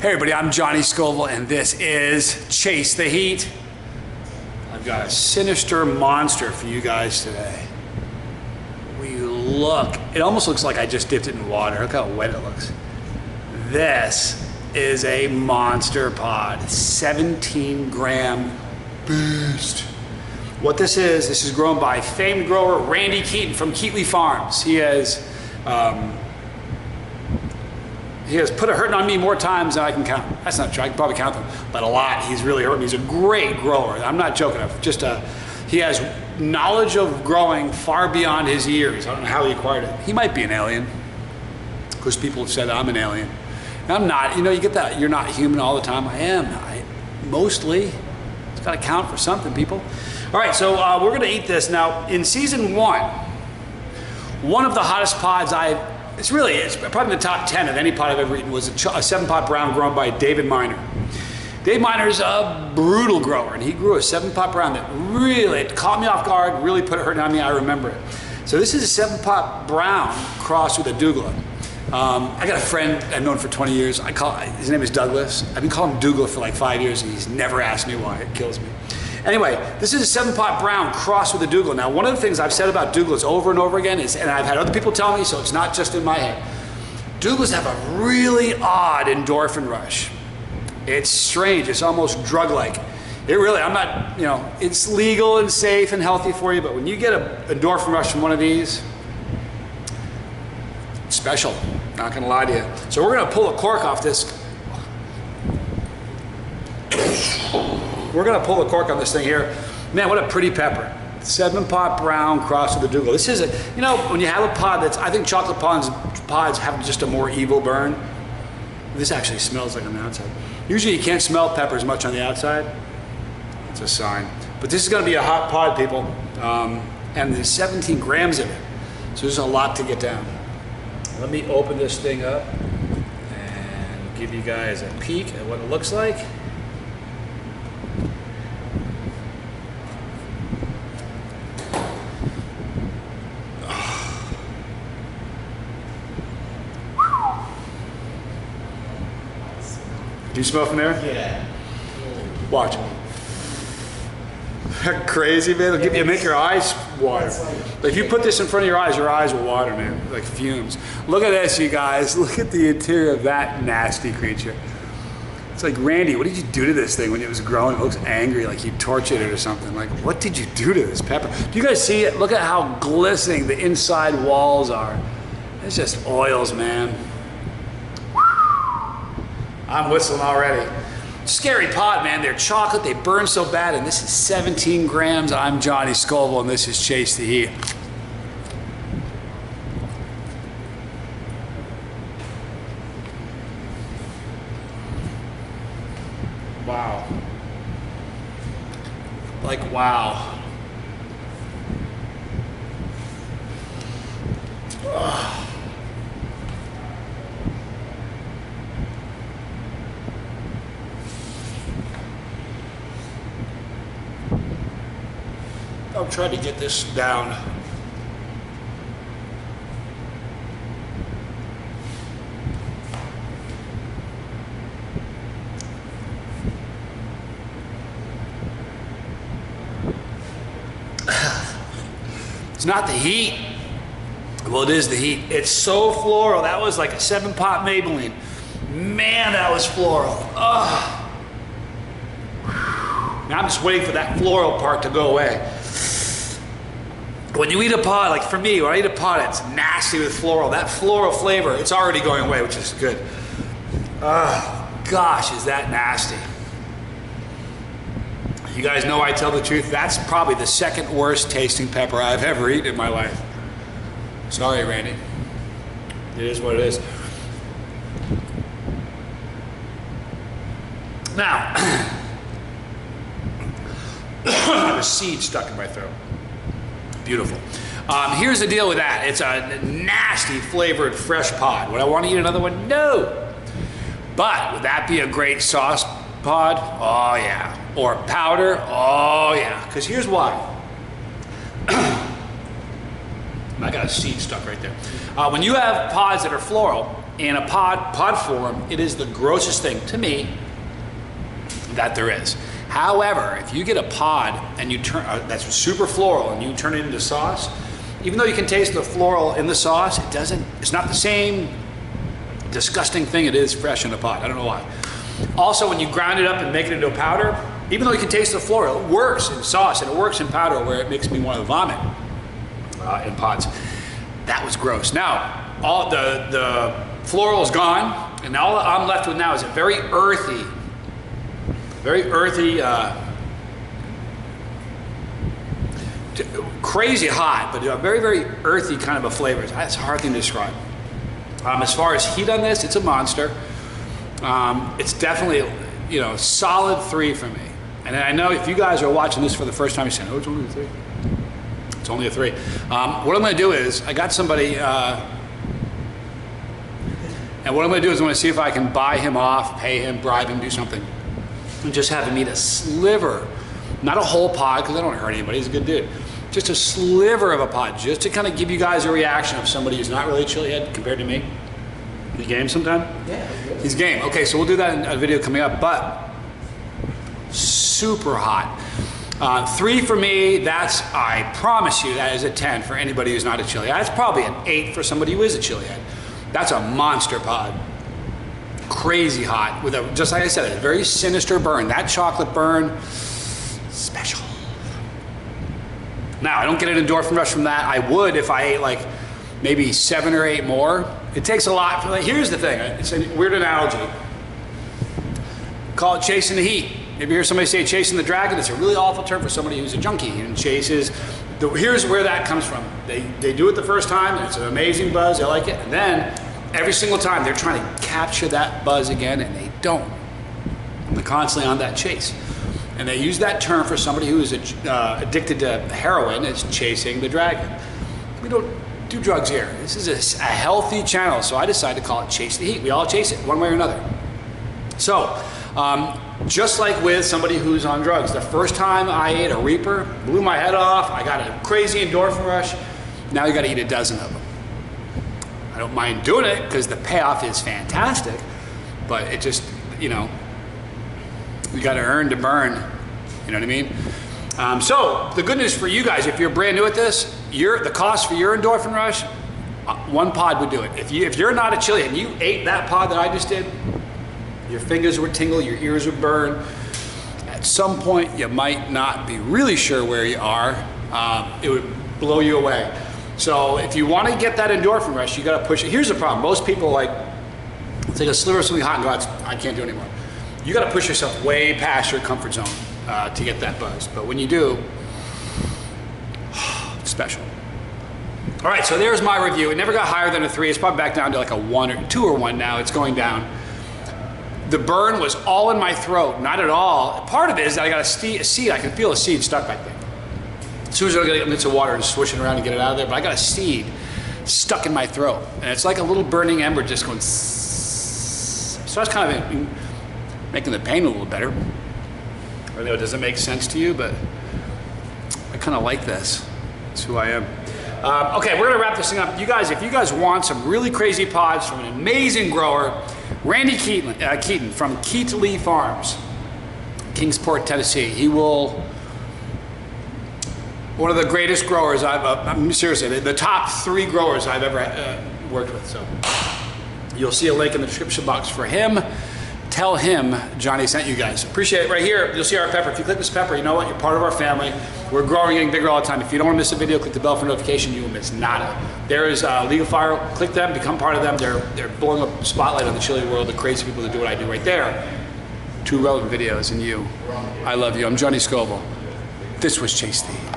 Hey everybody, I'm Johnny Scoville and this is Chase the Heat. I've got a sinister monster for you guys today. It almost looks like I just dipped it in water. Look how wet it looks. This is a monster pod, 17-gram beast. What this is grown by famed grower Randy Keaton from Keatley Farms. He has put a hurting on me more times than I can count. That's not true, I can probably count them, but a lot. He's really hurt me. He's a great grower. I'm not joking. He has knowledge of growing far beyond his years. I don't know how he acquired it. He might be an alien, because people have said I'm an alien. And I'm not. You know, you get that, you're not human all the time. I am. Mostly. It's got to count for something, people. All right, so we're going to eat this. Now, in season one of the hottest pods it's probably in the top 10 of any pot I've ever eaten, was a 7-pot brown grown by David Miner. Dave Miner's a brutal grower, and he grew a 7-pot brown that really caught me off guard, really put a hurt on me. I remember it. So this is a 7-pot brown crossed with a Douglah. I got a friend I've known for 20 years. His name is Douglas. I've been calling him Douglah for like 5 years, and he's never asked me why. It kills me. Anyway, this is a 7-pot brown crossed with a Douglah. Now, one of the things I've said about Douglahs over and over again is, and I've had other people tell me, so it's not just in my head, Douglahs have a really odd endorphin rush. It's strange. It's almost drug-like. It's legal and safe and healthy for you, but when you get an endorphin rush from one of these, it's special. Not gonna lie to you. So we're gonna pull a cork off this. We're gonna pull the cork on this thing here. Man, what a pretty pepper. 7-pot brown crossed with a Douglah. This is when you have a pod I think chocolate pods have just a more evil burn. This actually smells like on the outside. Usually you can't smell peppers much on the outside. It's a sign. But this is gonna be a hot pod, people. And there's 17 grams of it. So there's a lot to get down. Let me open this thing up and give you guys a peek at what it looks like. Do you smell from there? Yeah. Watch. Crazy, man. It'll make your eyes water. But if you put this in front of your eyes will water, man. Like fumes. Look at this, you guys. Look at the interior of that nasty creature. It's like, Randy, what did you do to this thing when it was growing? It looks angry, like you tortured it or something. Like, what did you do to this pepper? Do you guys see it? Look at how glistening the inside walls are. It's just oils, man. I'm whistling already. Scary pod, man. They're chocolate, they burn so bad, and this is 17 grams. I'm Johnny Scoville, and this is Chase the Heat. Wow. Like, wow. Ugh. I'm trying to get this down. It's not the heat. Well, it is the heat. It's so floral. That was like a 7-pot Maybelline. Man, that was floral. Ugh. Now I'm just waiting for that floral part to go away. When you eat a pod, like for me, when I eat a pod, it's nasty with floral. That floral flavor, it's already going away, which is good. Gosh, is that nasty. You guys know I tell the truth. That's probably the second worst tasting pepper I've ever eaten in my life. Sorry, Randy. It is what it is. Now, I have a seed stuck in my throat. Beautiful. Here's the deal with that. It's a nasty flavored fresh pod. Would I want to eat another one? No. But would that be a great sauce pod? Oh yeah. Or powder? Oh yeah. Because here's why. I got a seed stuck right there. When you have pods that are floral, in a pod form, it is the grossest thing to me that there is. However, if you get a pod and you turn that's super floral and you turn it into sauce, even though you can taste the floral in the sauce, it's not the same disgusting thing it is fresh in a pod. I don't know why. Also, when you grind it up and make it into a powder, even though you can taste the floral, it works in sauce and it works in powder where it makes me want to vomit in pods. That was gross. Now, all the floral is gone, and all I'm left with now is a very earthy, crazy hot, but a very, very earthy kind of a flavor. That's a hard thing to describe. As far as heat on this, it's a monster. It's definitely, you know, solid 3 for me. And I know if you guys are watching this for the first time, you're saying, oh, it's only a 3. It's only a 3. What I'm gonna do is, I got somebody, and what I'm gonna do is I'm gonna see if I can buy him off, pay him, bribe him, do something, and just have him eat a sliver, not a whole pod, because I don't want to hurt anybody, he's a good dude. Just a sliver of a pod, just to kind of give you guys a reaction of somebody who's not really a chili head compared to me. You game sometime? Yeah. He's game. Okay, so we'll do that in a video coming up, but super hot. 3 for me, that's, I promise you, that is a 10 for anybody who's not a chili head. That's probably an 8 for somebody who is a chili head. That's a monster pod. Crazy hot, with a, just like I said, a very sinister burn. That chocolate burn, special. Now, I don't get an endorphin rush from that. I would if I ate like maybe 7 or 8 more. It takes a lot. Here's the thing, it's a weird analogy. Call it chasing the heat. Maybe you hear somebody say chasing the dragon. It's a really awful term for somebody who's a junkie and chases. Here's where that comes from. They do it the first time, and it's an amazing buzz, they like it, and then every single time they're trying to capture that buzz again, and they don't. And they're constantly on that chase. And they use that term for somebody who is addicted to heroin, is chasing the dragon. We don't do drugs here. This is a healthy channel, so I decided to call it Chase the Heat. We all chase it, one way or another. So, just like with somebody who's on drugs, the first time I ate a Reaper, blew my head off, I got a crazy endorphin rush. Now you gotta eat a dozen of them. I don't mind doing it because the payoff is fantastic, but it just, you know, you gotta earn to burn, you know what I mean? So the good news for you guys, if you're brand new at this, the cost for your endorphin rush, 1 pod would do it. If you're not a chili and you ate that pod that I just did, your fingers would tingle, your ears would burn. At some point, you might not be really sure where you are. It would blow you away. So if you want to get that endorphin rush, you got to push it. Here's the problem. Most people like take a sliver of something hot and go, I can't do it anymore. You got to push yourself way past your comfort zone to get that buzz. But when you do, it's special. All right, so there's my review. It never got higher than a 3. It's probably back down to like a 1 or 2 or 1 now. It's going down. The burn was all in my throat, not at all. Part of it is that I got a seed. I can feel a seed stuck back there. As soon as I get a minutes of water and swish it around and get it out of there, but I got a seed stuck in my throat. And it's like a little burning ember just going. So that's kind of making the pain a little better. I know it doesn't make sense to you, but I kind of like this. That's who I am. Okay, we're gonna wrap this thing up. You guys, if you guys want some really crazy pods from an amazing grower, Randy Keaton from Keatley Farms, Kingsport, Tennessee. He will, one of the greatest growers I'm seriously, the top 3 growers I've ever worked with. So you'll see a link in the description box for him. Tell him Johnny sent you guys. Appreciate it. Right here, you'll see our pepper. If you click this pepper, you know what? You're part of our family. We're growing, getting bigger all the time. If you don't want to miss a video, click the bell for notification. You will miss nada. There is Legal Fire. Click them, become part of them. They're blowing up the spotlight on the chili world. The crazy people that do what I do right there. 2 relevant videos, and you. I love you. I'm Johnny Scoble. This was Chase the Heat.